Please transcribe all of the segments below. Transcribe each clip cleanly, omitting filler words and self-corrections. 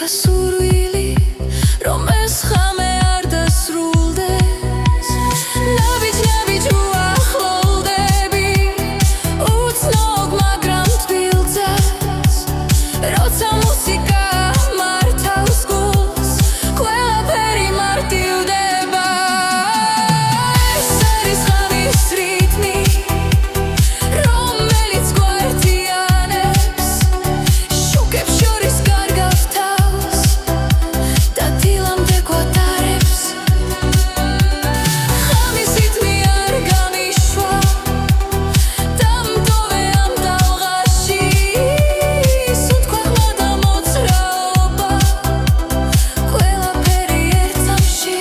survili, რომ ეს ხამე არ დასრულდეს. ნაბიჯ უახლოვდები, უცნობ მაგრამ თბილ ძას, როცა მუსიკა მართავს გულს, ყველაფერი მარტივდება. ეს არის ხამის რიტმი, რომელიც გვართიანებს, შუქებს შორის გარგავს თავს და დილამდე გვატარებს. ხამის რიტმი არ გამიშვა, დამტოვე ამ ტალღაში, სუნთქვა და მოძრაობა, ყველაფერი ერთ წამში.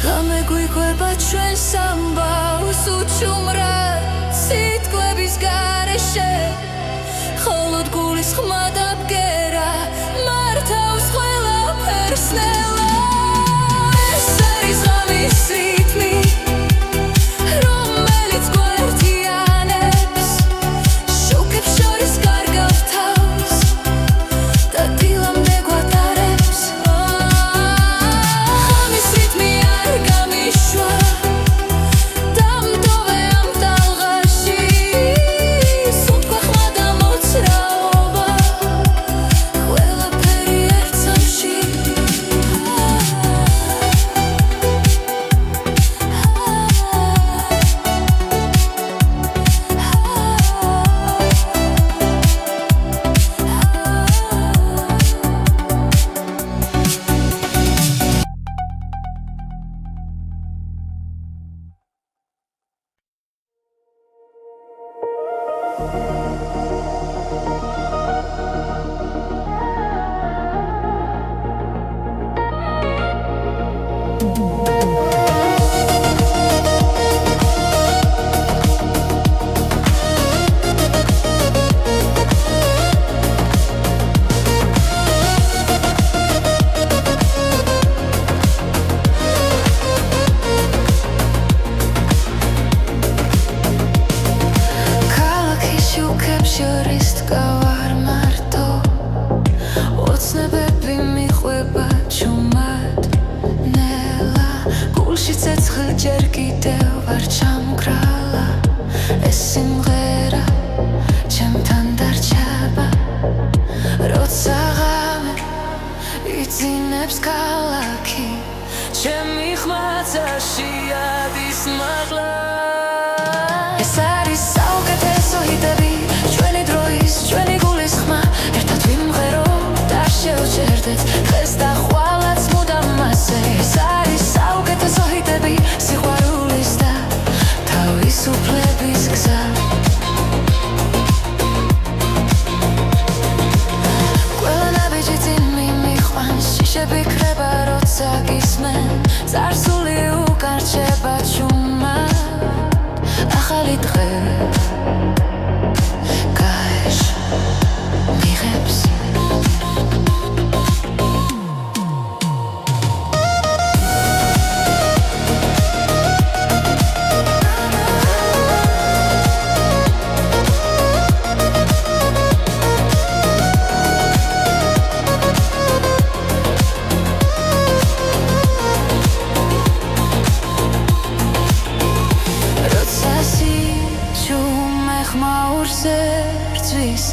ღამე გვიყვება ჩვენს ამბავს უჩუმრად სიტყვების გარეშე, მხოლოდ გულის ხმა და ბგერა მართავს ყველაფერს ნელა. ეს არის ღამის რიტმი, რომელიც გვართიანებს, შუქებს შორის გარგავს თავს და დილამდე გვატარებს. ხამის რიტმი არ გამიშვა, დამტოვე ამ ტალღაში, სუნთქვა ხმა და მოძრაობა, ყველაფერი ერთ წამში. ქალაქის შუქებს შორის დგავარ მარტო, ოცნებები მიყვება ჩუმად ნელა, გულში ცეცხლი ჯერ კიდევ არ ჩამგრალა. ეს სიმღერა ჩემთან დარჩება, როცა ღამე იძინებს ქალაქი, ჩემი ხმაცაში ადის მაღლა. ეს არის საუკეთესო ჰიტები, ჩვენი დროის, ჩვენი გულის ხმა, ერთად ვიმღეროთ, არ შევჭერდეთ დღეს და ხვალაც მუდამ მასე. ეს არის საუკეთესო ჰიტები, სიყვარულის და თავისუფლების გზა. ყველა ნაბიჯი წინ მიმიყვანს, შიშები ქრება როცა გისმენ, წარსული უკარჩება ჩუმად. ახალი დღე გაეშ მიღებს. როცა სიჩუმე ხმაურს ერთვის,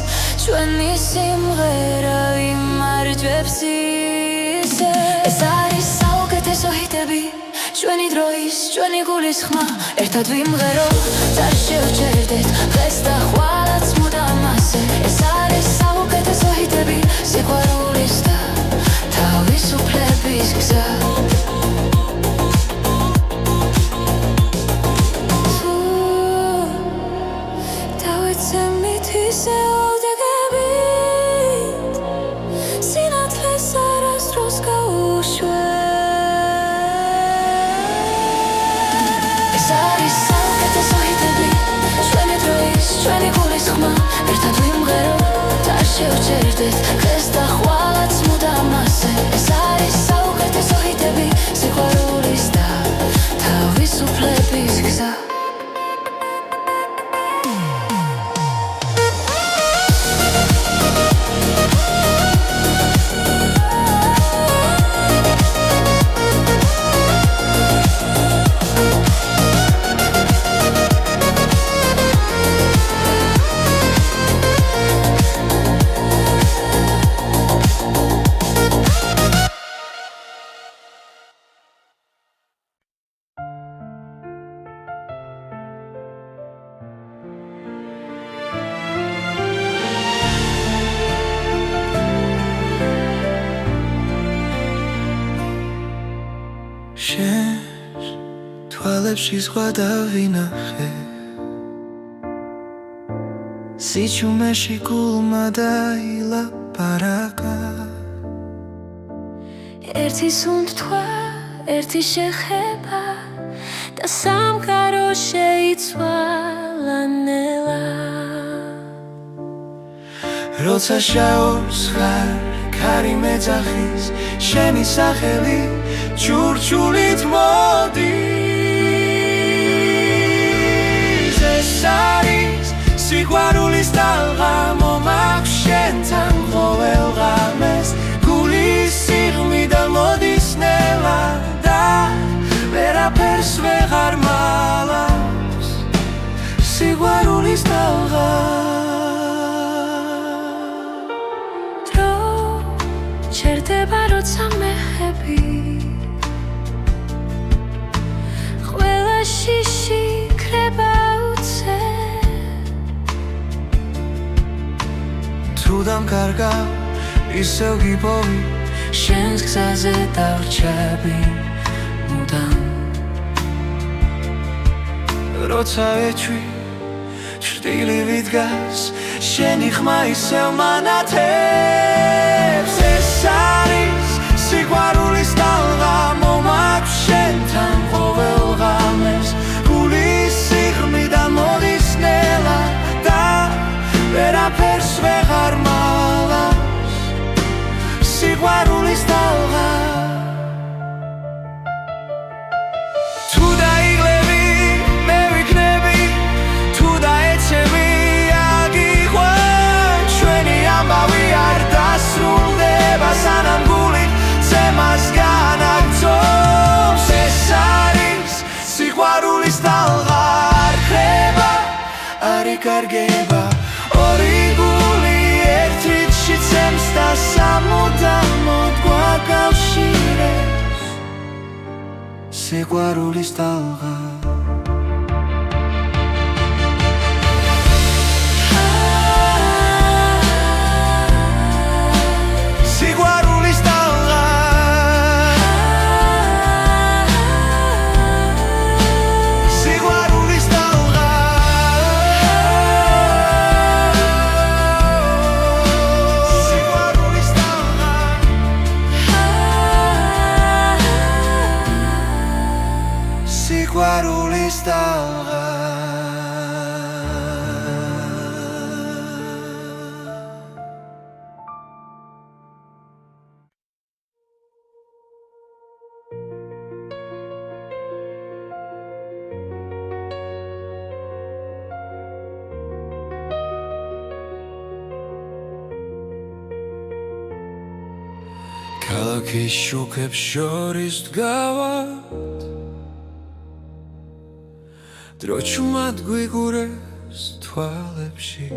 ჩვენი სიმღერა იმარჯვებს ისე. ეს არის საუკეთესო ჰიტები, ჩვენი დროის, ჩვენი გულის ხმა, ერთად ვიმღეროთ, არ შევჭერდეთ დღეს და ხვალაც მუდამ მასე. ეს არის საუკეთესო ჰიტები, სიყვარულის და თავისუფლების გზა. დავიცემით ისე ოდეგებით, სინათლეს არასდროს გაუშვებ. ეს არის საუკეთესო ჰიტები, ჩვენი დროის, ჩვენი გულის ხმა, ერთად ვიმღეროთ, არ შევჭერდეთ დღეს და ხვალაც მუდამ მასე. ეს არის საუკეთესო ჰიტები, სიყვარულის და თავისუფლების გზა. შენს თვალებში ზღვა დავინახე სიჩუმეში გულმა დაილაპარაკა ერთი სუნთქვა, ერთი შეხება და სამყარო შეიცვალა ნელა როცა შაობს ხარ ქარი მეძახის შენი სახელი ჩურჩულით მოდის ეს არის სიყვარულის ტალღა მომაქვს შენთან ყოველ ღამეს გულის სიღმიდან მოდის ნელა და ვერაფერს ვეღარ მალავს სიყვარულის ტალღა ჩერდება როცა მეხები ყველა შიში ქრება უცე თუ დამკარგავ ისევ გიპოვი შენს გზაზე დავრჩები მუდამ როცა ეჩვი ჭრტილი ვიდგას შენი ხმა ისევ მანათებს ეს არის სიყვარულის ტალღა მომაქვს შენთან ყოველ ღამეს გულის სიღმიდან მოდის ნელა და ვერაფერს ვეღარ მალავს სიყვარულის ტალღა თუ დაიღლები მე ვიქნები თუ დაეცემი ამბავი არ დასრულდება სანამ გული ცემას განაგრძობს ეს არის სიყვარულის ტალღა არ ხრება არ იკარგება ორი გული ერთ რიცხვში ცემს და სამუდამოდ გვაკავშირებს სიყვარულის ტალღა სიყვარულის ტალღა ქალაქის შუქებს შორის დგავად დრო ჩუმად გვიგურეს თვალებში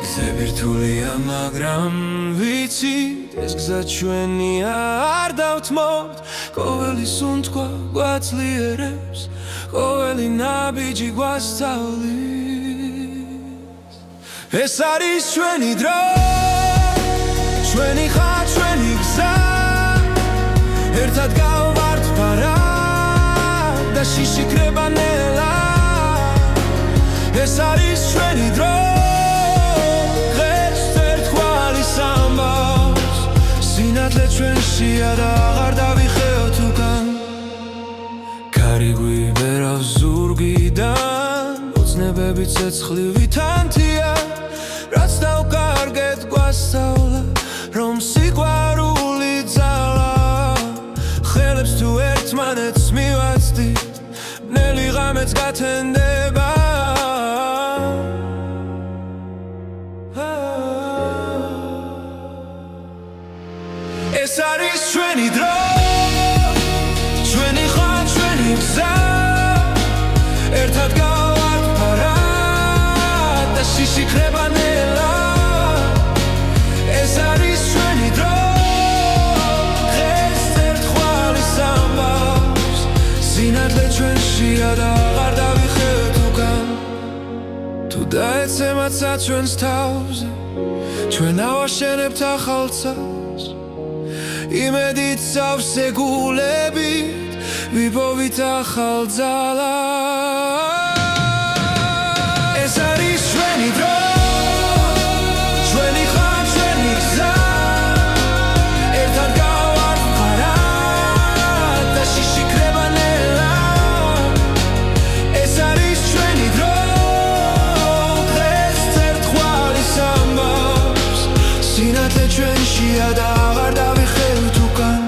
გზები რთულია მაგრამ ვიცით ეს გზა ჩვენია არ დავთმობთ ყოველი სუნთქვა გვაწლიერებს ყოველი ნაბიჯი გვასწავლის ეს არის ჩვენი დრო ჩვენი ხარ ჩვენი გზა ერთად გავვართ პარად და შიში ქრება ნელა ეს არის ჩვენი დრო დღეს ერთგვარის ამბავს სინათლე ჩვენშია და აღარ დავიხეოთ უკან ქარი გვიბერავს ზურგიდან ოცნებები ცეცხლივი თანთია რაც დავკარგეთ გვასწავლა რომ სიყვარული ძალა ხელებს თუ ერთმანეთს მივაცდით ნელი ღამეც გათენდება ეს არის ჩვენი დრო ჩვენი ხარ ჩვენი გზა ერთად გავართ პარად და შიში ქრება ნელა ეს არის ჩვენი დრო დღეს ერთგვარის ამბავს სინათლე ჩვენშია და აღარ დავიხევთ უკან თუ იმედით სავსე გულებით ვიპოვით ახალ ძალას. ეს არის ჩვენი დრო, ჩვენი ხარ, ჩვენი გზა, ერთად გავარდყარად და შიშიქრება ნელა. ეს არის ჩვენი დრო, დღეს ცერთხვალის ამბავს, სინათლე ჩვენშია და აღარ დავიხევთ უკან.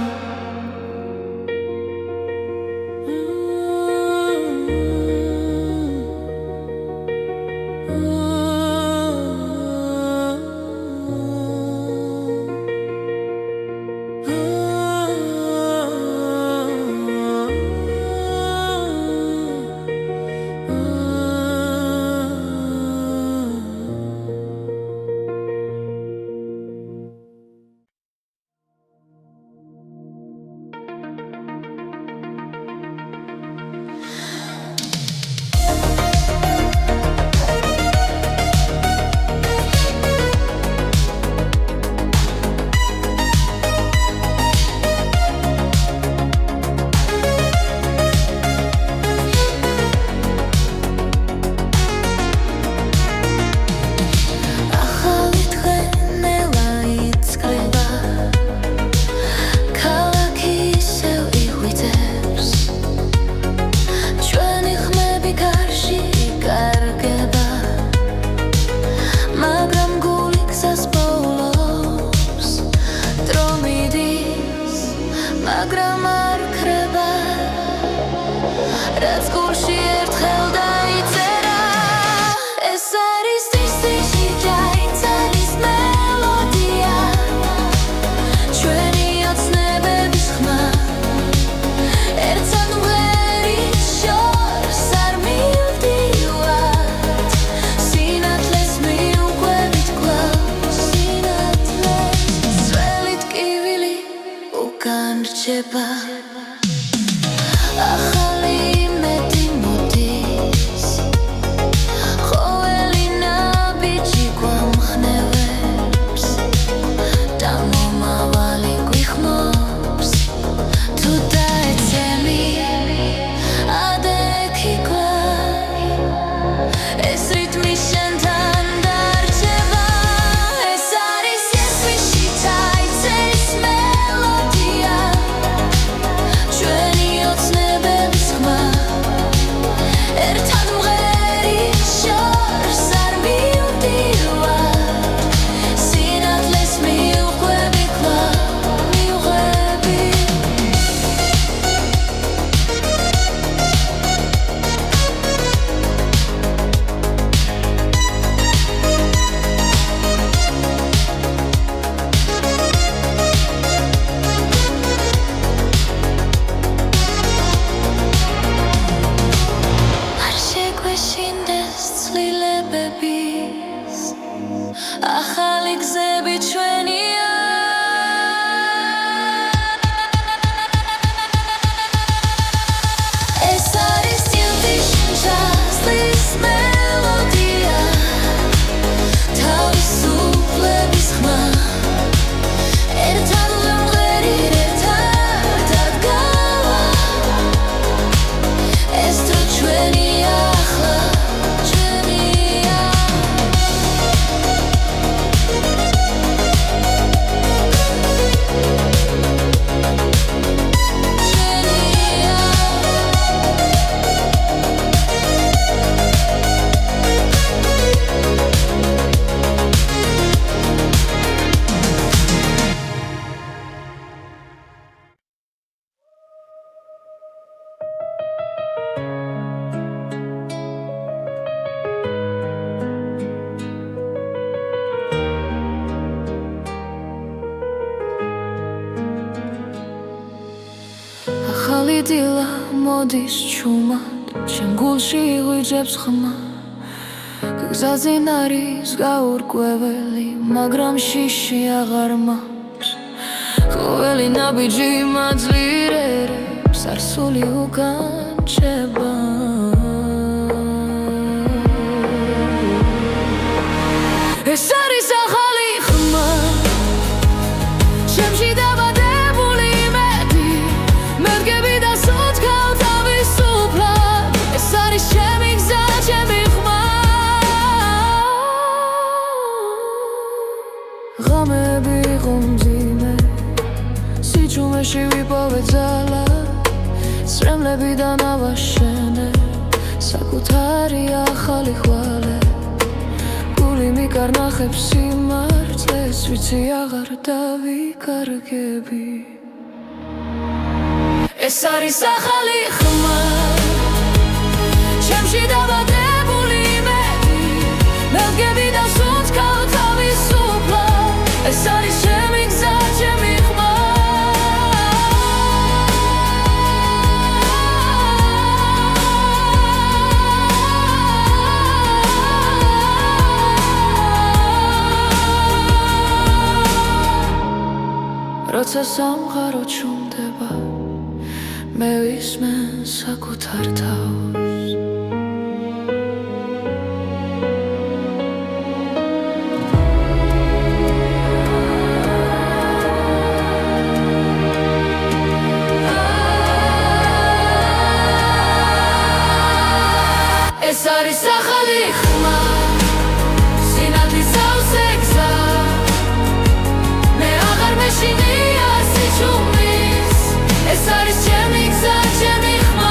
მაგრამ არ ქრება, რაც გულში ერთხელ დაიწერა. ეს არის ტისტიში ჯაიძალის მელოდია, ჩვენი ოცნებების ხმა, ერთად მღერის შორს არ მივდივართ, სინათლეს მივყვებით კვლავ, სინათლეს ძველი ტკივილი უკან რჩება. ახალი იმედი მოდის, ყოველი ნაბიჯი გვამხნევებს და მომავალი გვიხმობს. თუ დაეცემი ადექი კლავ, ეს რიტმი შენთან დარჩება. ეს არის იესვიში დაიწერის მელოდია, ჩვენი ოცნებების ხმა, ერთად მღერის შორს არ მივდივართ, სინათლეს მივყვები კვლავ, მივყვები. არ შეგვეშინდეს ცვლილებების ახალი გზები ჩვენია. ეს არის ტილტიშ-ნჟასლის მელოდია, თავისუფლების ხმა, ერთად ვიმღერით, ერთად დადგავა. ეს დრო ჩვენია ახლა, ჩვენია. ახალი დილა მოდის ჩუმად, შენ გულში იღვიძებს ხმა. გზაზინ არის გაურკვეველი, მაგრამ შიში აღარ მაქვს. ყოველი ნაბიჯი მაძლიერებს, არსული უკან რჩება. ეს არის ახალი ხმა, ჩემში დაბადებული იმაში ვიპოვე ძალა სრემლებიდან ავაშენე საკუთარი ახალი ხვალე გული მიკარნახებს სიმართლეს ვიცი აღარ დავიკარგები ეს არის ახალი ხმა ჩემში დაბადებული იმედი მელგები და სუნთქავ თავისუფლად ეს არის ჩემი გზა ჩემი ხმა როცა სამყარო ჩუმდება მე ვისმენ საკუთარ თავს ეს არის ახალი ხმა სინათლის სავსე გზა მე აღარ მეშინია სიჩუმის ეს არის ჩემი გზა ჩემი ხმა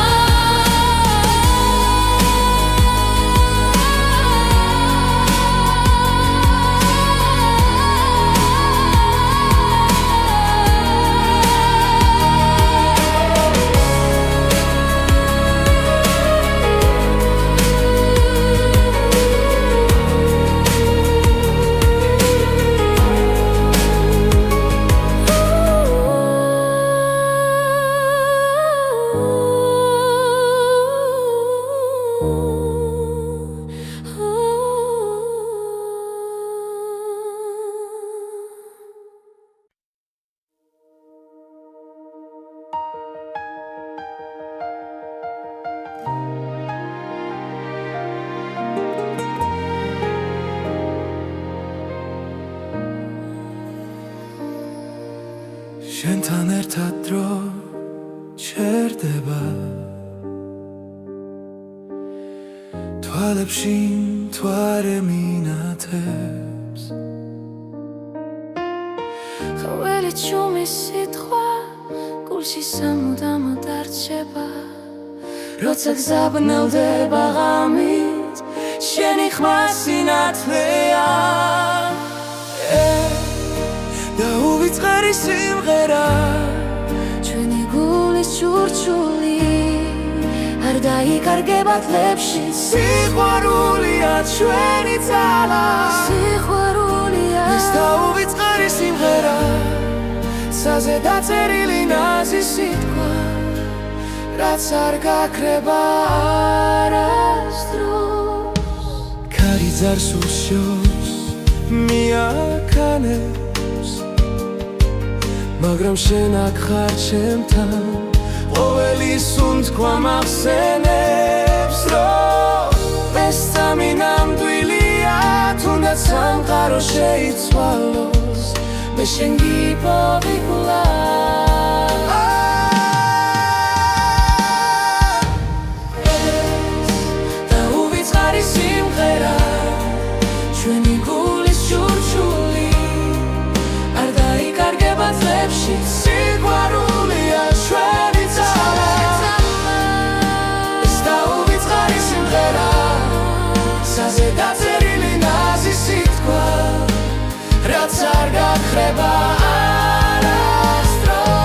შენთან ერთად დრო ჩერდება თვალებში მთვარე მინათებს ყოველი ჩუმის სიტყვა გულში სამუდამოდ არჩება როცა გზაბნელდება ღამით შენი ხმა სინათლეა და უვიწყარი სიმღერა ჩვენი გულის ჩურჩული არ დაიკარგება თლებში სიყვარულია ჩვენი ძალა სიყვარულია ეს და უვიწყარი სიმღერა საზე დაწერილი ნაზი სიტყვა რაც არ გაქრება არასდროს ქარი ძარს უშოს მიაქანებს მაგრამ შენ აქ ხარ ჩემთან ყოველი სუნთქვა მახსენებს რომ ეს სამი ნამდვილია თუნდაც სამყარო შეიცვალოს მე შენ გიპოვი კვლავ და უვიწყარი სიმღერა ჩვენი გულის ჩურჩული არ დაიკარგება თლებში სიყვარულია ჩვენი ძალა ეს და უვიწყარი სიმღერა საზე დაწერილი ნაზი სიტყვა რაც არ გაქრება არასდროს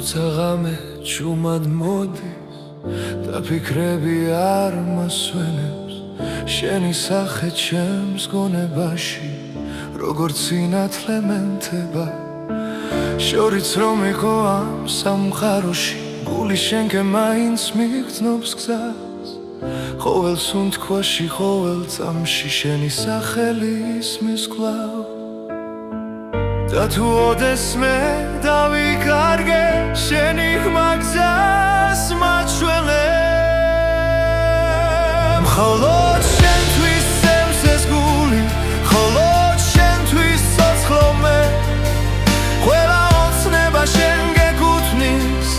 როცა ღამე ჭუმად მოდის და ფიქრები არ მასვენებს შენი სახე ჩემს გონებაში როგორც სინათლე მენთება შორიც რომ იყო ამ სამყაროში გული შენკე მაინც მიგრძნობს გზას ყოველ სუნთქვაში ყოველ წამში შენი სახელი ისმის კვლავ და თუ ოდესმე დავიკარგე შენი ხმა გზას მაჩვენებ მხოლოდ შენთვის სემს ეს გული მხოლოდ შენთვის სოცხლომე ყველა ოცნება შენ გეკუთვნის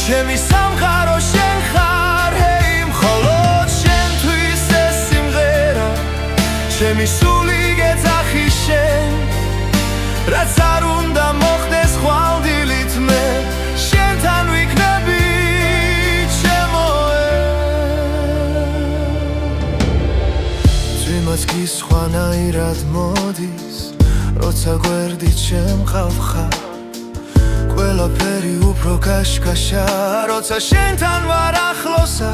ჩემი სამყარო შენ ხარ ჰეი მხოლოდ შენთვის ეს სიმღერა ჩემი სული გეძახი შენ რაც არ უნდა მოხდეს ხვალდილით მე შენთან ვიქნები ჩემოე ძვიმაც კი სხვანაირად მოდის როცა გვერდით შემყავ ხარ ყველაფერი უფრო კაშკაშა როცა შენთან ვარ ახლოსა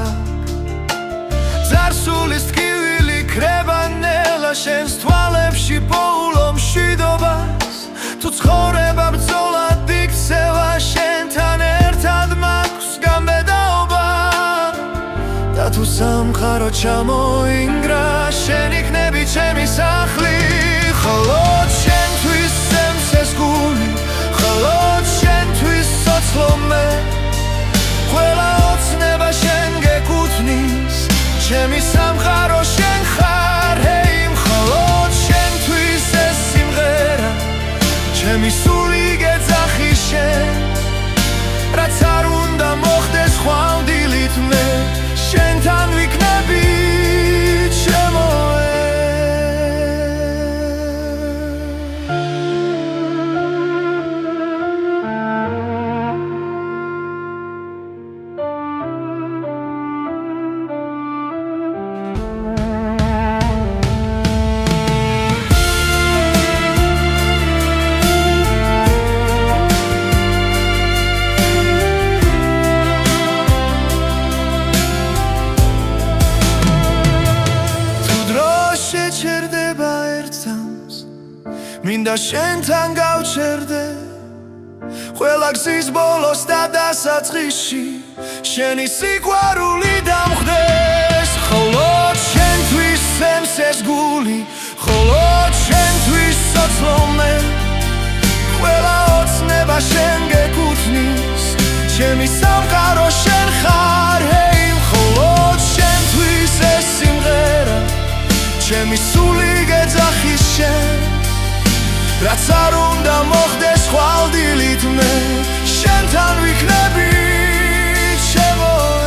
ძარსულის ტკივილი ქრება ნელა შენს თვალებში პოულო მშვიდობას თუ ცხოვრება ბრძოლად იქცევა შენთან ერთად მაქვს გამბედაობა და თუ სამყარო ჩამოინგრა შენ იქნები ჩემი სახლი მხოლოდ შენთვის სემს ეს გული მხოლოდ შენთვის სოცხლომე ყველა ოცნება შენ გეკუთვნის ჩემი სამყარო შენ ხარ ჰეი მხოლოდ შენთვის ეს სიმღერა ჩემი სული გეძახი შენ რაც არ უნდა მოხდეს ხვალდილით მე შენთან ვიქნები ჩემოე შეჩერდება ერთს მინდა შენთან გავჩერდე ყველა გზის ბოლოს და დასაწყისში შენი სიყვარული დამხდეს მხოლოდ შენთვის სემს ეს გული მხოლოდ შენთვის სოცხლომე ყველა ოცნება შენ გეკუთვნის ჩემი სამყარო შენ ხარ ჰეი მხოლოდ შენთვის ეს სიმღერა ჩემი სული გეძახი შენ რაც არ უნდა მოხდეს ხვალდილით მე შენთან ვიქნები ჩემოე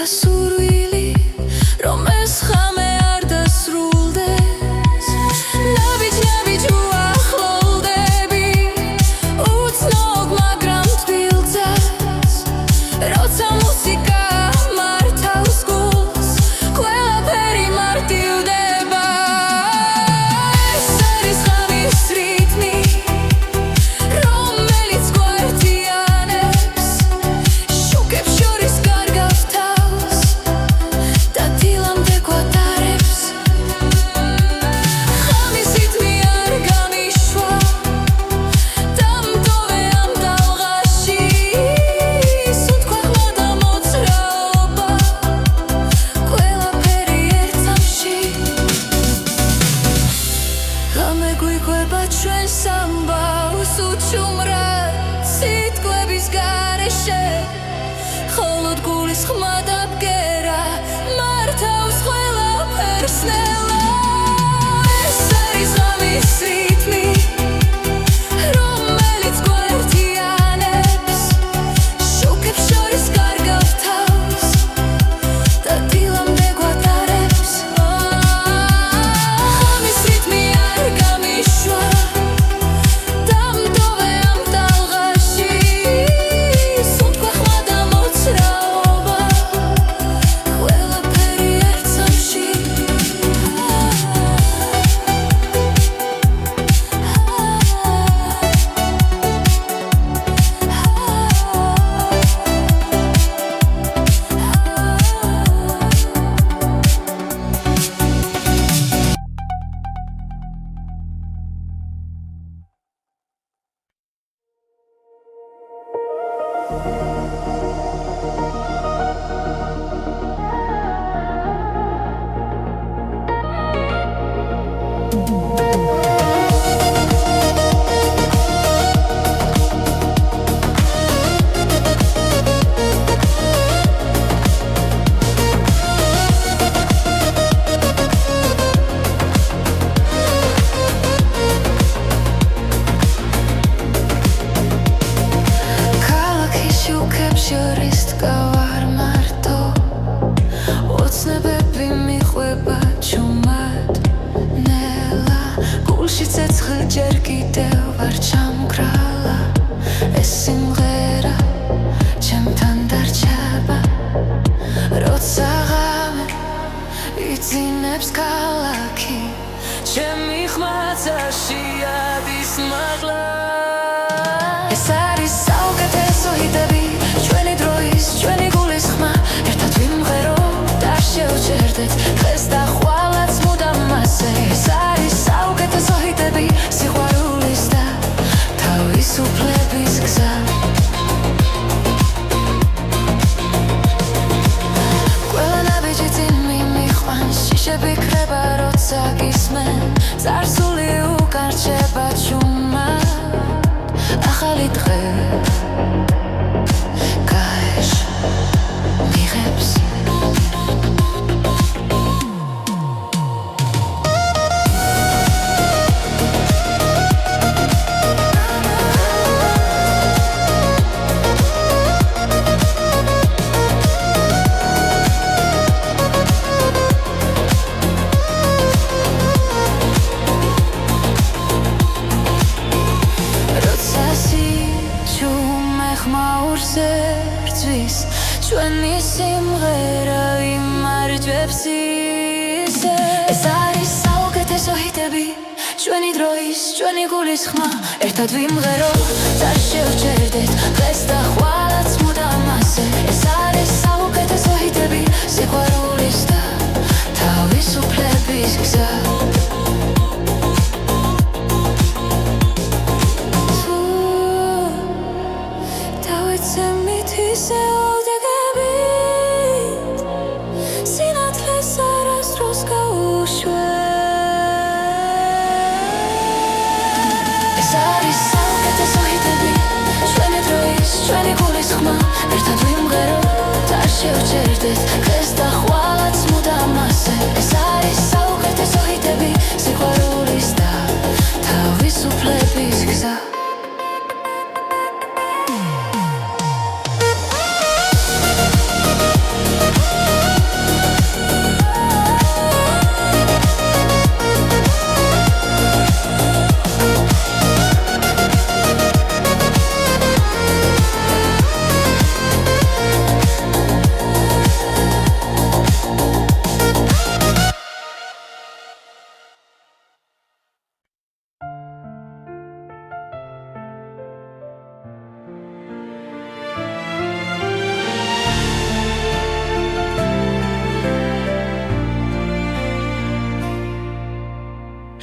სურვილი რომ ეს ხამე არ დასრულდეს ნაბიჯ უახლოვდები უცნობ მაგრამ თბილწას როცა მუსიკა მართავს გულს ყველაფერი მარტივდება ეს არის ხამის რიტმი რომელიც გვართიანებს შუქებს შორის კარგავს თავს და დილამდე გვატარებს ხამის რიტმი არ გამიშვა დამტოვე ამ ტალღაში სუთქვა ხმა და მოძრაობა ყველაფერი ერთ წამში ღამე გვიყვება ჩვენს ამბავს უჩუმრად სიტყვების გარეშე ხოლოდ გულის ხმა და ბგერა მართავს ყველაფერს ნელა ეს არის ღამის რიტმი რომელიც გვართიანებს შუქებს შორის კარგავს თავს და დილამდე გვატარებს ხამის რიტმი არ გამიშვა დამტოვე ამ ტალღაში სუნთქვა ხმა და მოძრაობა ყველაფერი ერთ წამში ქალაქის შუქებს შორის დგავარ მარტო ოცნებები მიყვება ჩუმად ნელა გულში ცეცხლ ჯერ კიდევ არ ჩამგრალა ეს სიმღერა ჩემთან დარჩება როცა ღამე იძინებს ქალაქი ჩემი ხმაცაში ადის მაღლა ეს არის საუკეთესო ჰიტები ჩვენი დროის ჩვენი გულის ხმა ერთად ვიმღეროთ არ შევჭერდეთ დღეს და ხვალაც მუდამ მასე ეს არის საუკეთესო ჰიტები სიყვარულის და თავისუფლების გზა ყველა ნაბიჯი წინ მიმიყვანს შიშები ქრება როცა გისმენ წარსული უკარჩება ჩუმად ახალი დღე გაეშ მიღებს ჩვენი სიმღერა იმარჯვებს ისე ეს არის საუკეთესო ჰიტები ჩვენი დროის ჩვენი გულის ხმა ერთად ვიმღეროთ არ შევჭერდეთ დღეს და ხვალაც მუდამ მასე ეს არის საუკეთესო ჰიტები სიყვარულის და თავისუფლების გზა დავიცემით ისე ჩვენი გულის ხმა ერთად ვიმღეროთ არ შევჭერდეთ დღეს და ხვალაც მუდამ მასე ეს არის საუკეთესო ჰიტები სიყვარულის და თავისუფლების გზა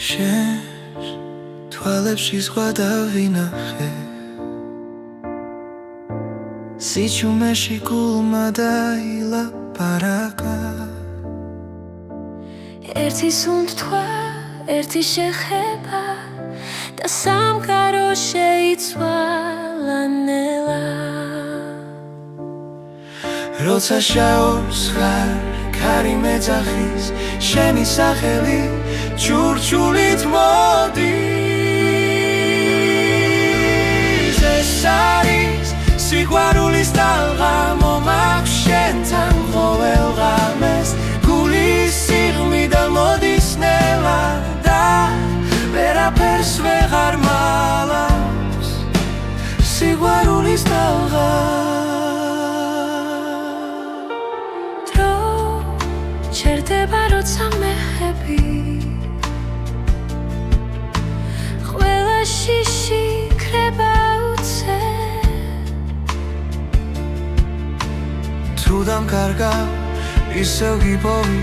შენს თვალებში ზღვა დავინახე სიჩუმეში გულმა დაილაპარაკა ერთი სუნთქვა, ერთი შეხება და სამყარო შეიცვალა ნელა როცა შაობს ხარ ქარი მეძახის შენი სახელი ჩურჩულით მოდის ეს არის სიყვარულის ტალღა მომაქვს შენთან ყოველ ღამეს გულის სიღმიდა მოდის ნელა და ვერაფერს ვეღარ მალავს სიყვარულის ტალღა ჩერდება როცა მეხები ყველა შიში ქრება უცე თუ დამკარგავ ისევ გიპოვი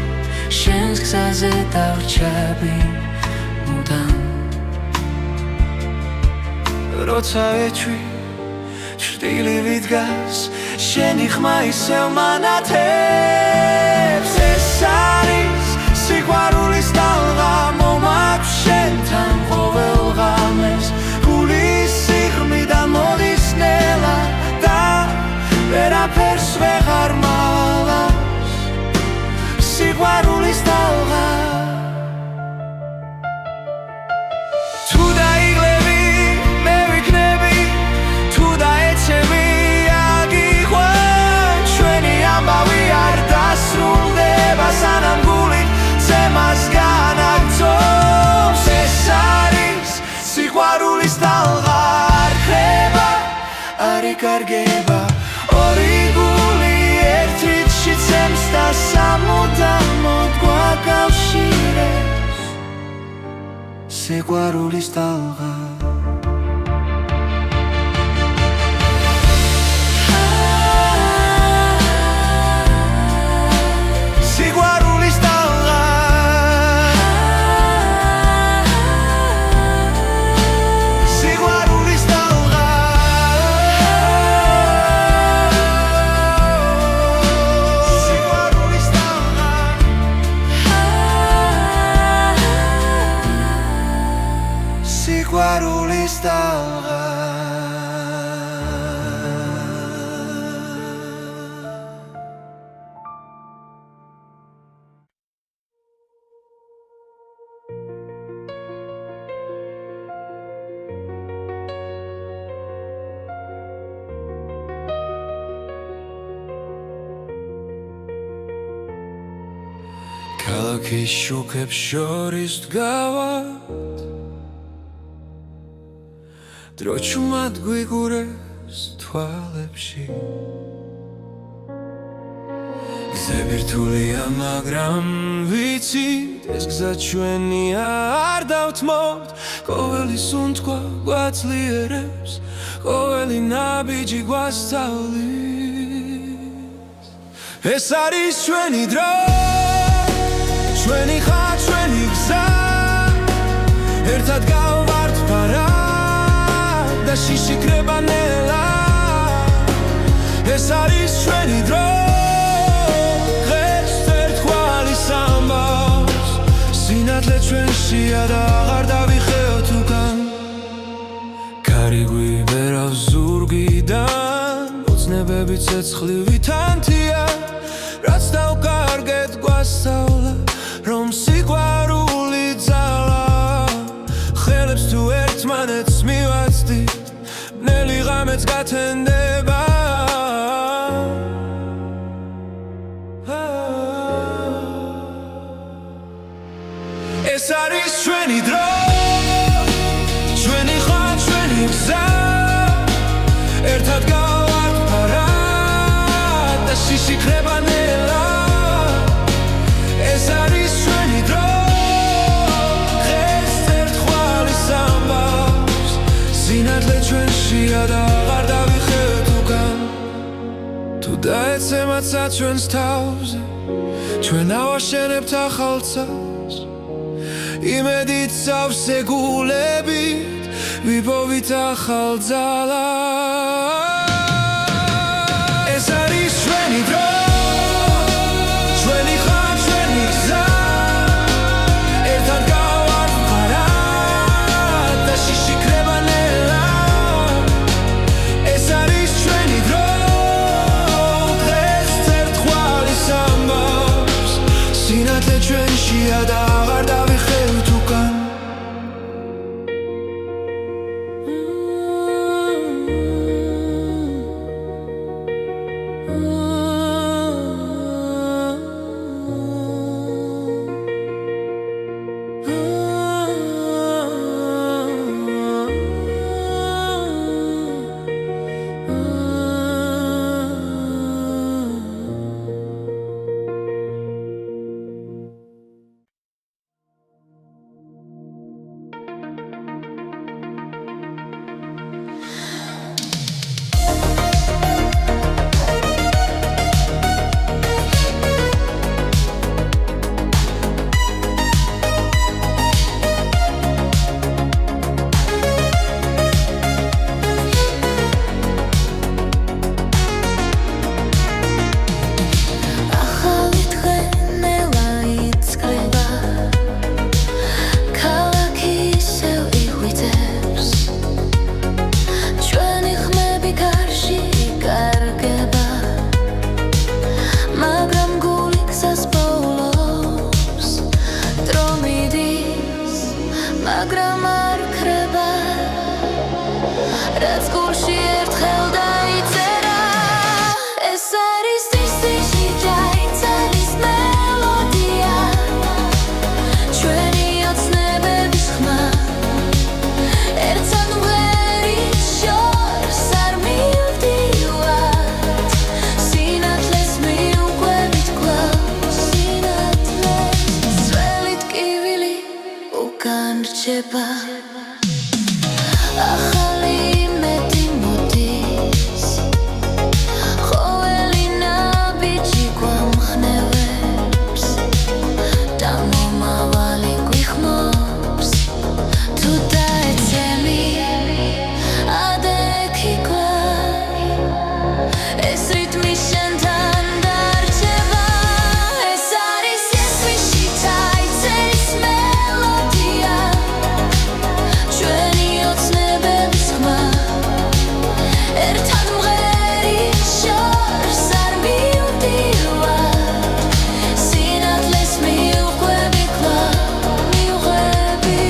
შენს გზაზე დავრჩები მუდამ როცა ეჩვი ჭრტილივი დგას შენი ხმა ისევ მანათებს ეს არის სიყვარულის ტალღა მომაქვს შენთან ყოველ ღამეს გულის სიღმიდა მოდის ნელა და ვერაფერს ვეღარ მალავს სიყვარულის ტალღა თუ დაიღლები მე ვიქნები თუ დაეცემი აგიყვან ჩვენი ამბავი არ დასრულდება სანამ გული ცემას განაგწობს ეს არის სიყვარულის ტალღა არ ხრება არ იკარგება ორი გული ერთ რიცში ცემს და სამუდამოდ გვაკავშირებს სიყვარულის ტალღა სიყვარულის ტალღა ქალაქის შუქებს შორის დგავარ დრო ჩუმად გვიგურეს თვალებში გზები რთულია მაგრამ ვიცით ეს გზა ჩვენია არ დავთმობთ ყოველი სუნთქვა გვაძლიერებს ყოველი ნაბიჯი გვასწავლის ეს არის ჩვენი დრო ჩვენი ხარ ჩვენი გზა ერთად გავვართ პარად და შიში ქრება ნელა ეს არის ჩვენი დრო დღეს ერთგვარი სამბავს სინათლე ჩვენშია და აღარ დავიხეოთ უკან ქარი გვიბერავს ზურგიდან ოცნებები ცეცხლივი თანთია რაც დავკარგეთ გვასწავლა რომ სიყვარული ძალა ხელებს თუ ერთმანეთს მივაცდით ნელი ღამეც გათენდება ეს არის ჩვენი დრო ჩვენი ხარ ჩვენი გზა ერთად გავართ პარად და შიში ქრება ნელა ეს არის ჩვენი დრო დღეს ერთგვარი სამბავს სინათლე ჩვენშია და აღარ დავიხევთ უკან თუ დაეცემაცა ჩვენს თავზე ჩვენ ავაშენებთ ახალ წელს იმედით სავსე გულებით ვიპოვით ახალ ძალას. ეს არის ჩვენი დრო, ჩვენი ხარ, ჩვენი გზა, ერთად გავარდნარად და შიში ქრება ნელა. ეს არის ჩვენი დრო, დღეს ერთხვალის ამბავს სინათლე ჩვენშია და აღარ დავიხევთ უკან. მაგრამ არ ქრება, რაც გულში ერთხელ დაიწერა. ეს არის ტისტიში დაიწერის მელოდია, ჩვენი ოცნებების ხმა, ერთად მღერით შორს არ მივდივართ, სინათლეს მიუყვებით კვლავ, სინათლეს ძველი ტკივილი უკან რჩება. ახალი იმედი მოდის, ყოველი ნაბიჯი გვამხნევებს და მომავალი გვიხმობს. თუ დაეცემი ადექი კლავ, ეს რიტმი შენთან დარჩება. ეს არის ესვიში დაიწერის მელოდია, ჩვენი ოცნებების ხმა, ერთად მღერით შორს არ მივდივართ, სინათლეს მიუყვები კვლავ, მივღები.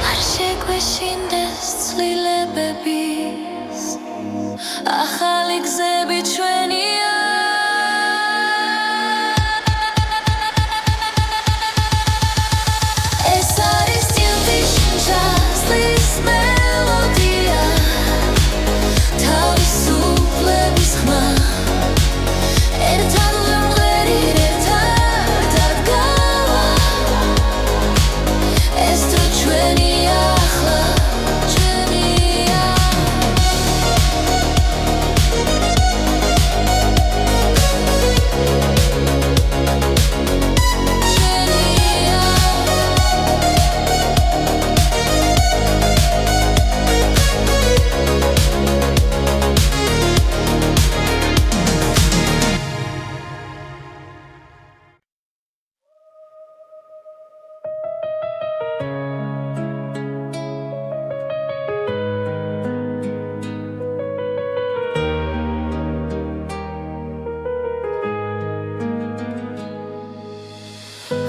არ შეგვეშინდეს ცვლილებების ახალი გზები ჩვენია. ეს არის ტილტიშ-ჩასლის მელოდია, თავისუფლების ხმა, ერთად ვიმღერით, ერთად ადგავა. ეს დრო ჩვენია ახლა, ჩვენია.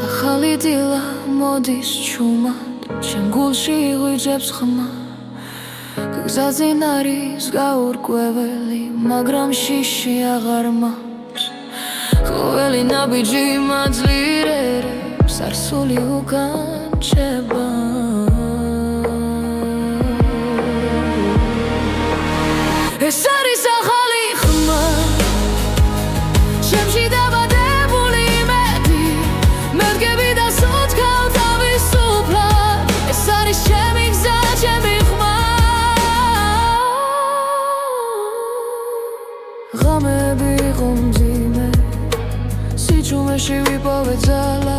ახალი დილა მოდის ჩუმად, ჩემ გულში იღვიძებს ხმა. გზაზე არის გაურკვეველი, მაგრამ შიში აღარ მაქვს. ყოველი ნაბიჯი მაძლიერებს, არსული უკან რჩება. ეს არის ახალი ხმა, ჩემში დაბადებული წვიმეში ვიპოვე ძალა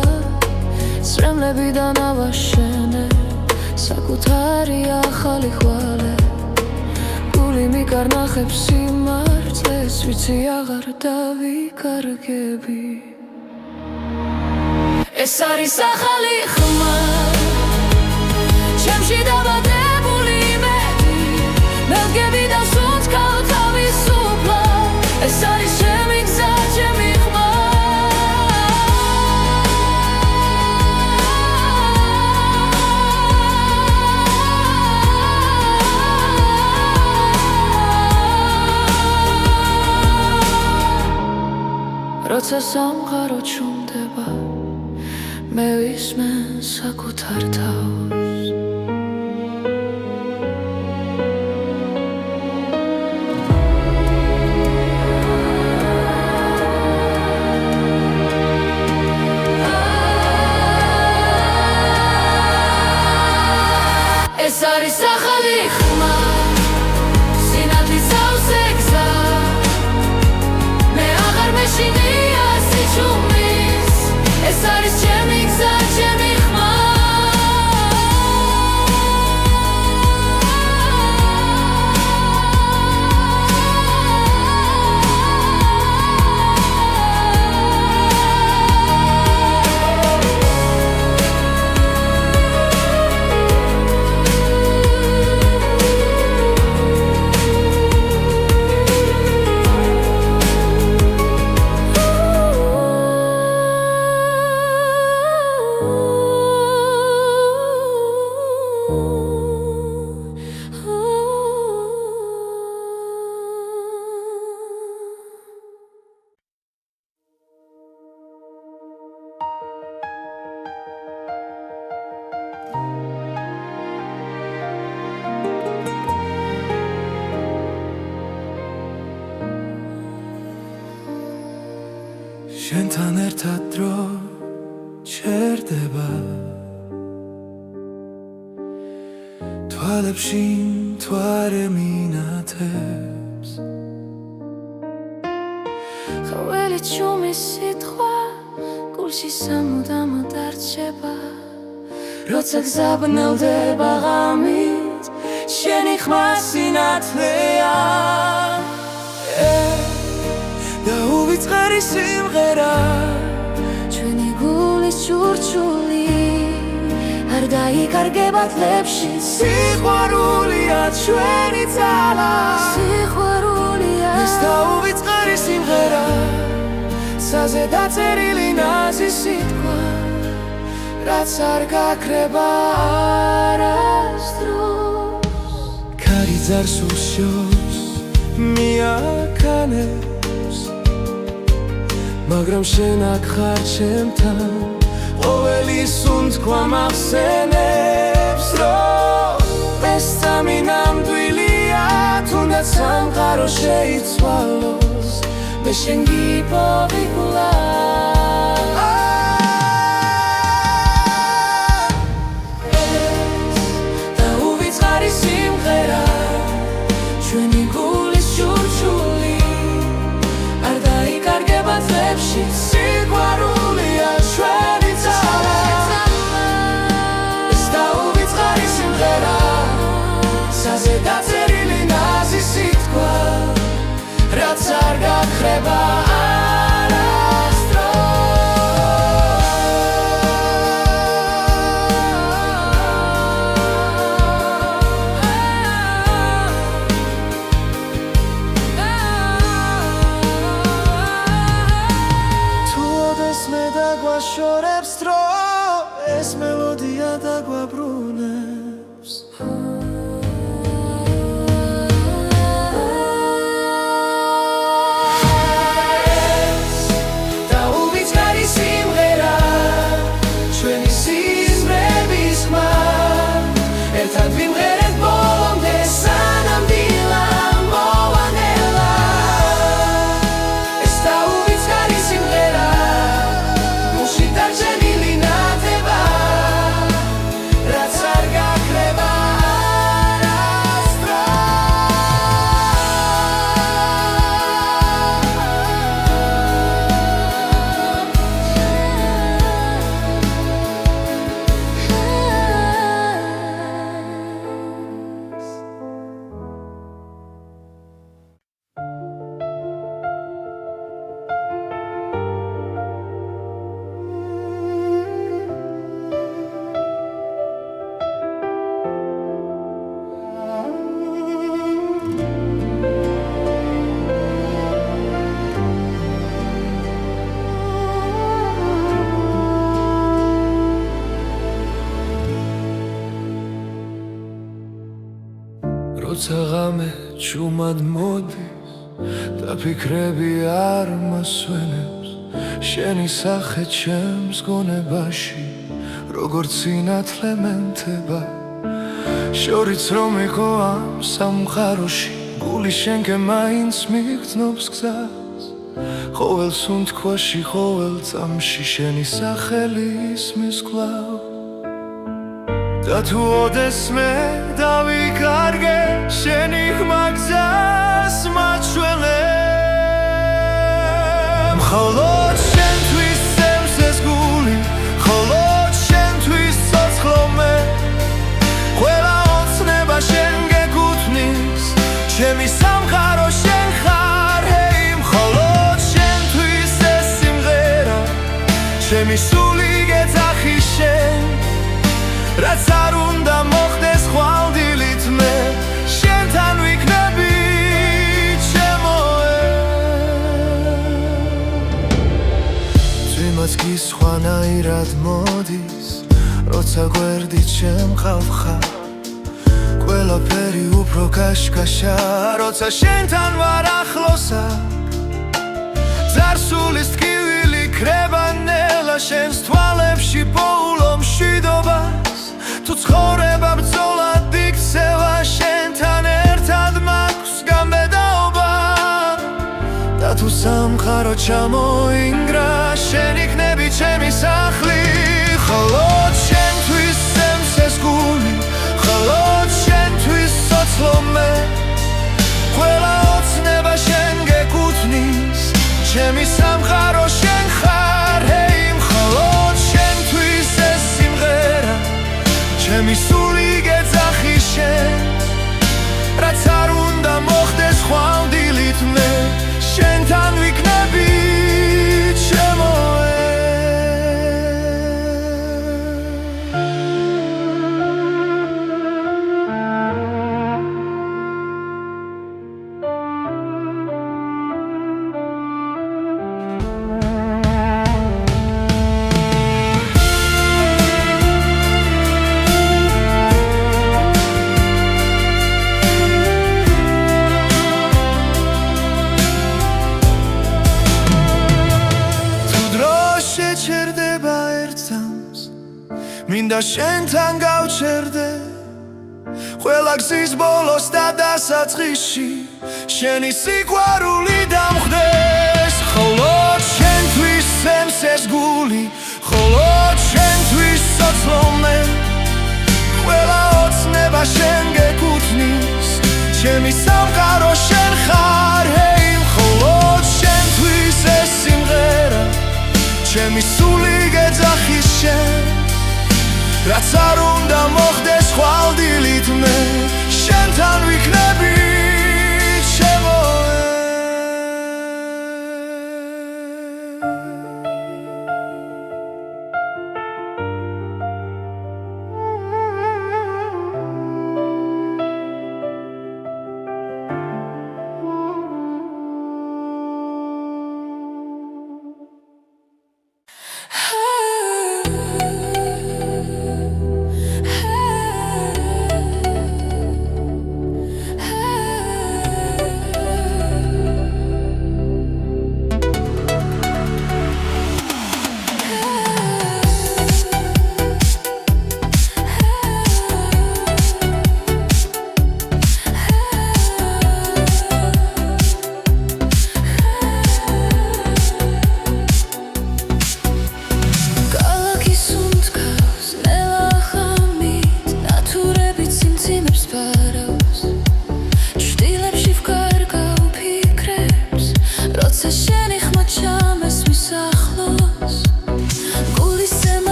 წრემლებიდან ავაშენე საკუთარი ახალი ხვალე გული მიკარნახებს სიმართლეს ვიცი აღარ დავიკარგები ეს არის ახალი ხმა ჩემში დაბადებული იმედი მელგები და სუნთქავ თავისუფლად ეს არის ჩემი გზა ჩემი ხმა როცა სამყარო ჩუმდება მე ვისმე საკუთარ თავს ეს არის ახალი ხმა სინათლის ავზე გზა მე აღარ მეშინია სიჩუმის ეს არის ჩემი გზა ჩემი ხმა შენთან ერთად დრო ჩერდება თვალებში მთვარე მინათებს ყოველი ჩუმის სიტყვა გულში სამუდამოდ არჩება როცა გზაბნელდება ღამით შენი ხმა სინათლეა და უვიწყარი სიმღერა ჩვენი გულის ჩურჩული არ დაიკარგება თლებში სიყვარულია ჩვენი ძალა სიყვარულია ეს და უვიწყარი სიმღერა საზე დაწერილი ნაზი სიტყვა რაც არ გაქრება არასდროს ქარი ძარს უსჯობს მიაქანებს მაგრამ შენ აქ ხარ ჩემთან ყოველი სუნთქვა მახსენებს რომ ეს სამი ნამდვილია თუნდაც სამყარო შეიცვალოს მე შენ გიპოვი კვლავ და უვიწყარი სიმღერა ჩვენი გულის ჩურჩული არ დაიკარგება თლებში სიყვარულია ჩვენი ძალა ეს და უვიწყარი სიმღერა საზე დაწერილი ნაზი სიტყვა რაც არ გაქრება არასდროს როცა ღამე ჭუმად მოდის და ფიქრები არ მასვენებს შენი სახე ჩემს გონებაში როგორც სინათლე მენთება შორიც რომ იყო ამ სამყაროში გული შენკენ მაინც მიგრძნობს გზას ყოველ სუნთქვაში ყოველ წამში შენი სახელი ისმის კვლავ და თუ ოდესმე დავიკარგე შენი ხმა გზას მაჩვენე მხოლოდ შენთვის სცემს ეს გული მხოლოდ შენთვის ცოცხლო მე ყველა ოცნება შენ გეკუთვნის ჩემი სამყარო შენ ხარ ჰეი მხოლოდ შენთვის ეს სიმღერა ჩემი სული გეძახი შენ რაც არ უნდა მოხდეს ხვალდილით მე შენთან ვიქნები ჩემოე ძვიმაც კი სხვანაირად მოდის როცა გვერდით შემყავ ხარ ყველაფერი უფრო კაშკაშა როცა შენთან ვარ ახლოს ძარსულის ტკივილი ქრება ნელა შენს თვალებში პოულო მშვიდობას თუ ცხოვრება ბრძოლად იქცევა შენთან ერთად მაქვს გამბედაობა და თუ სამყარო ჩამოინგრა შენ იქნები ჩემი სახლი მხოლოდ შენთვის სცემს ეს გული მხოლოდ შენთვის ცოცხლო მე ყველა ოცნება შენ გეკუთვნის ჩემი სამყარო შენ ხარ ჰეი მხოლოდ შენთვის ეს სიმღერა ჩემი სული გეძახი შენ რაც არ უნდა მოხდეს ხვალდილით მე შენთან ვიქნები ჩემოე შეჩერდება ერთს მინდა შენთან გავჩერდე ყველა გზის ბოლოს და დასაწყისში შენი სიყვარული დამხდეს მხოლოდ შენთვის სცემს ეს გული მხოლოდ შენთვის ცოცხლო მე ყველა ოცნება შენ გეკუთვნის ჩემი სამყარო შენ ხარ ჰეი მხოლოდ შენთვის ეს სიმღერა ჩემი სული გეძახი შენ რაც არ უნდა მოხდეს ხვალდილით მე შენთან ვიქნები ჩემოე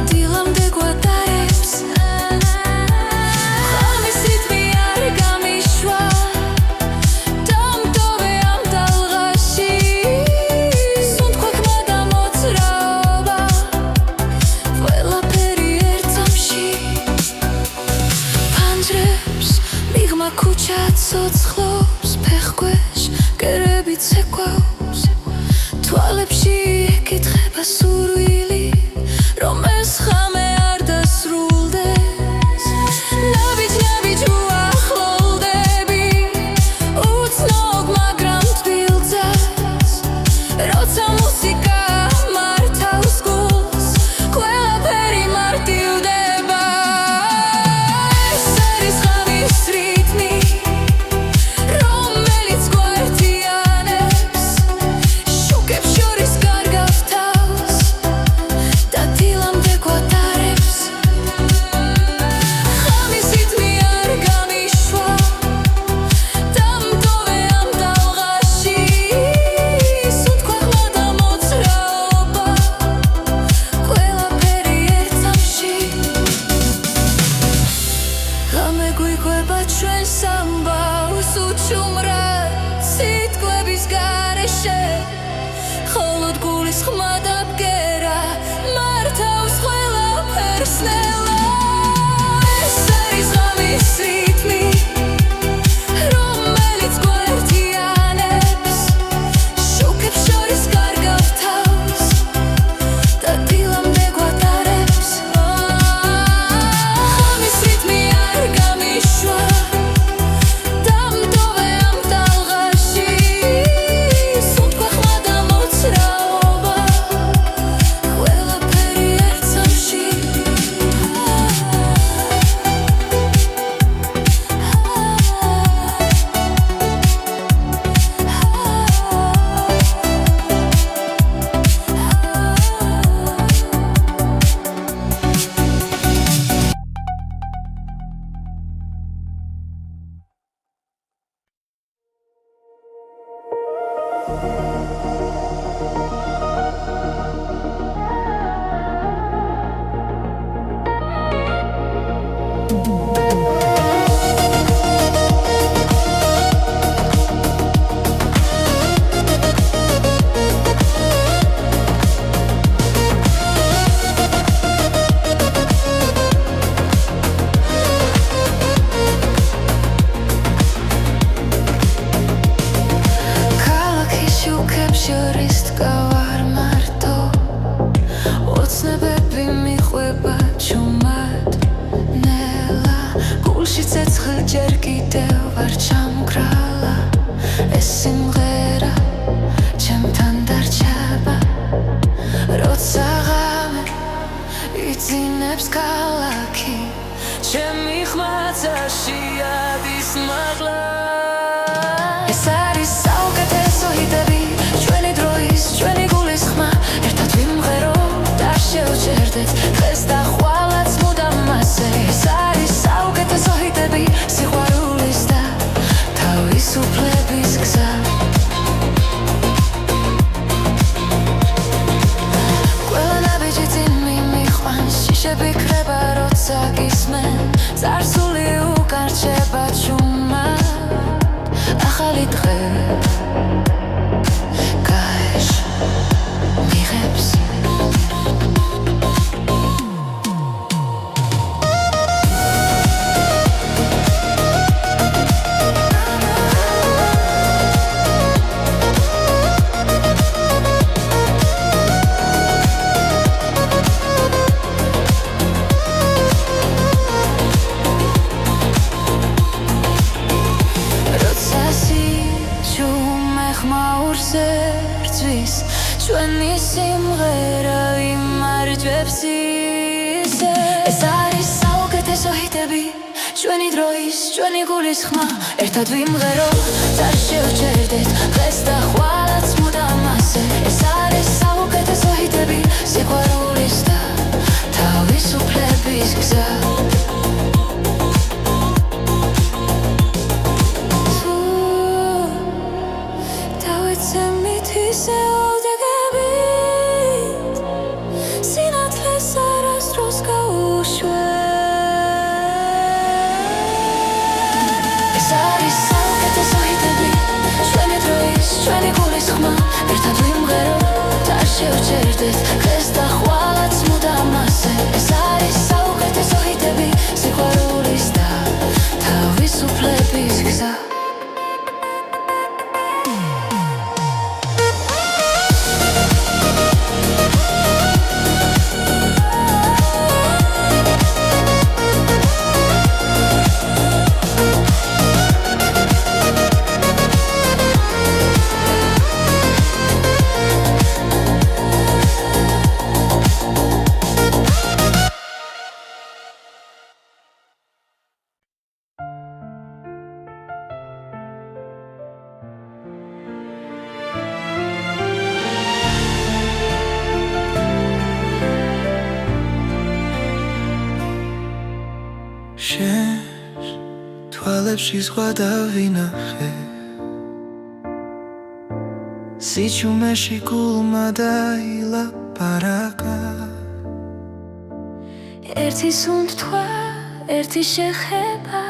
Დილამდე სურვილი რომ ეს ხამე არ დასრულდეს ნაბიჯ უახლოვდები უცნობ მაგრამ თბილძას როცა მუსიკა მართავს გულს ყველაფერი მარტივდება ეს არის ხამის რიტმი რომელიც გვართიანებს შუქებს შორის კარგავს თავს და დილამდე გვატარებს ხამის რიტმი არ გამიშვა დამტოვე ამ ტალღაში სუნთქვა და მოძრაობა ყველაფერი ერთ წამში ღამე გვიყვება ჩვენს ამბავს უჩუმრად სიტყვების გარეშე მხოლოდ გულის ხმა და ბგერა მართავს ყველაფერს ნელა ეს არის ღამის რიტმი რომელიც გვართიანებს შუქებს შორის კარგავს თავს და დილამდე გვატარებს ხამის რიტმი არ გამიშვა დამტოვე ამ ტალღაში სუნთქვა ხმა და მოძრაობა ყველაფერი ერთ წამში ქალაქის შუქებს შორის დგავარ მარტო ოცნებები მიყვება ჩუმად ნელა გულში ცეცხლ ჯერ კიდევ არ ჩამგრალა ეს სიმღერა ჩემთან დარჩება როცა ღამე იძინებს ქალაქი ჩემი ხმაცაში ადის მაღლა ეს არის საუკეთესო ჰიტები ჩვენი დროის ჩვენი გულის ხმა ერთად ვიმღეროთ არ შევჭერდეთ დღეს და ხვალაც მუდამ ასე ეს არის საუკეთესო ჰიტები სიყვარულის და თავისუფლების გზა ყველა ნაბიჯი წინ მიმიყვანს შიშები ქრება როცა გისმენ წარსული უკან რჩება ჩუმად ახალი დღე გაეშ მიღებს როცა სიჩუმე ხმაურზე რწვის ჩვენი სიმღერა იმარჯვებს ისე ეს არის საუკეთესო ჰიტები ჩვენი დროის ჩვენი გულის ხმა ერთად ვიმღეროთ არ შევჭერდეთ დღეს და ხვალაც მუდამ ასე ეს არის საუკეთესო ჰიტები სიყვარულის და თავისუფლების გზა დავეცემით ისე ოდეგებით სინათლეს არასდროს გაუშვებ ეს არის საუკეთესო ჰიტები ჩვენი დროის ჩვენი გულის ხმა ერთად ვიმღეროთ არ შევჭერდეთ დღეს და ხვალაც მუდამ ასე ეს არის საუკეთესო ჰიტები სიყვარულის და თავისუფლების გზა შენს თვალებში ზღვა დავინახე სიჩუმეში გულმა დაილაპარაკა ერთი სუნთქვა, ერთი შეხება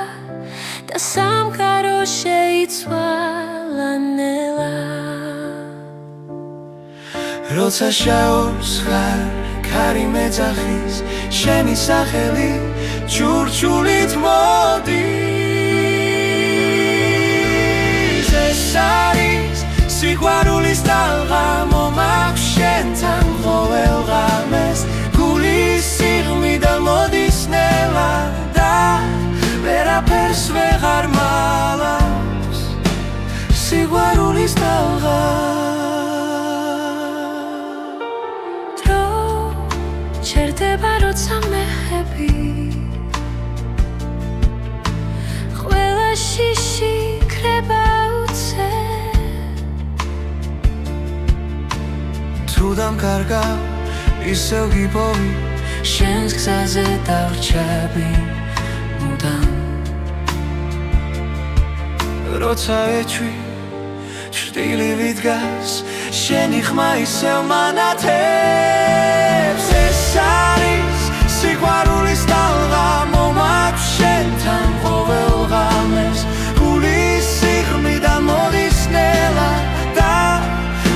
და სამყარო შეიცვალა ნელა როცა შაობს ხარ ქარი მეძახის შენი სახელი ჩურჩულით მოდის ეს არის სიყვარულის ტალღა მომაქვს შენთან ყოველ ღამეს გულის სიღრმიდან მოდის ნელა და ვერაფერს ვეღარ მალავს სიყვარულის ტალღა ჩერდება როცა მეხები ყველა შიში ქრება უცე თუ დამკარგავ ისევ გიპოვი შენს გზაზე დავრჩები მუდამ როცა ეჩვი ჭრტილივით დგას შენი ხმა ისევ მანათებს ეს არის სიყვარულის ტალღა მომაქვს შენთან ყოველ ღამეს გულის სიღრმიდან მოდის ნელა და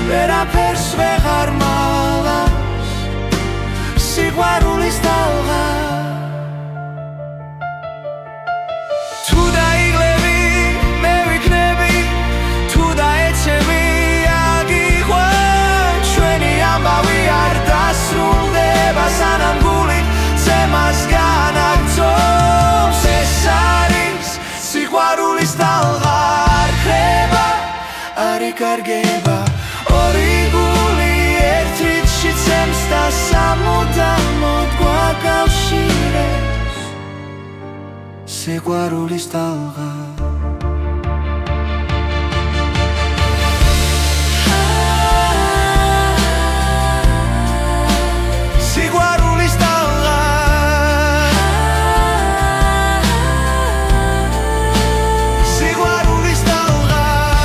ვერაფერს ვეღარ მალავს სიყვარულის ტალღა თუ დაიღლები მე ვიქნები თუ დაეცემი აგიყვან ჩვენი ამბავი არ დასრულდება სანამ გული ცემას განაგრძობს ეს არის სიყვარულის ტალღა არ ხრება არ იკარგება ორი გული ერთ რიცში ცემს და სამუდამოდ გვაკავშირებს სიყვარულის ტალღა